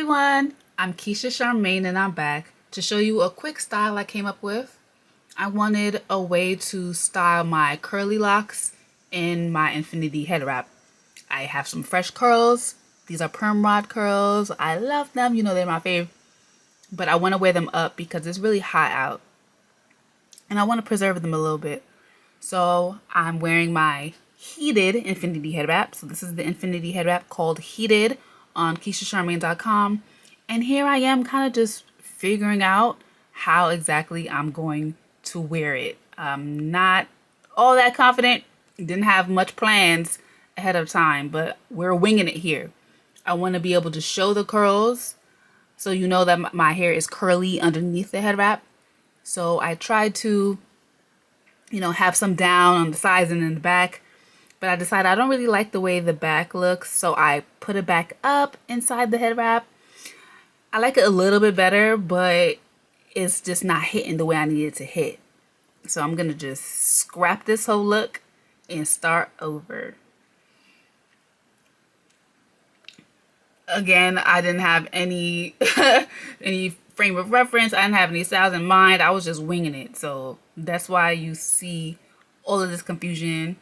everyone, I'm Keisha Charmaine and I'm back to show you a quick style I came up with. I wanted a way to style my curly locks in my infinity head wrap. I have some fresh curls. These are perm rod curls. I love them, you know they're my fave. But I want to wear them up because it's really hot out. And I want to preserve them a little bit. So I'm wearing my heated infinity head wrap. So this is the infinity head wrap called Heated on KeishaCharmaine.com. And here I am kind of just figuring out how exactly I'm going to wear it. I'm not all that confident. Didn't have much plans ahead of time, but we're winging it here. I want to be able to show the curls so you know that my hair is curly underneath the head wrap. So I tried to have some down on the sides and in the back. But I decided I don't really like the way the back looks, so I put it back up inside the head wrap. I like it a little bit better, but it's just not hitting the way I need it to hit. So I'm going to just scrap this whole look and start over. Again, I didn't have any any frame of reference. I didn't have any styles in mind. I was just winging it. So that's why you see all of this confusion.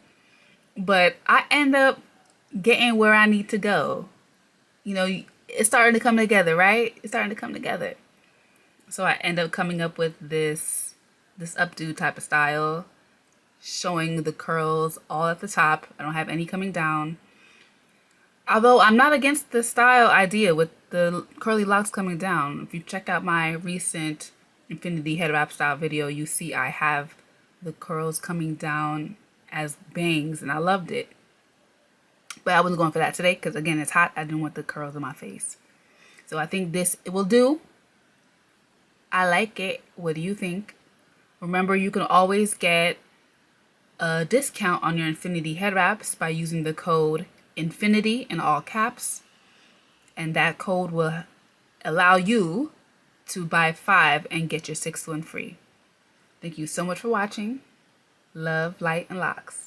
But I end up getting where I need to go. It's starting to come together, right? It's starting to come together. So I end up coming up with this updo type of style, showing the curls all at the top. I don't have any coming down. Although I'm not against the style idea with the curly locks coming down. If you check out my recent infinity head wrap style video, you see I have the curls coming down as bangs, and I loved it. But I wasn't going for that today because, again, it's hot. I didn't want the curls in my face. So I think it will do. I like it. What do you think? Remember, you can always get a discount on your infinity head wraps by using the code INFINITY in all caps. And that code will allow you to buy 5 and get your 6th one free. Thank you so much for watching. Love, light, and locks.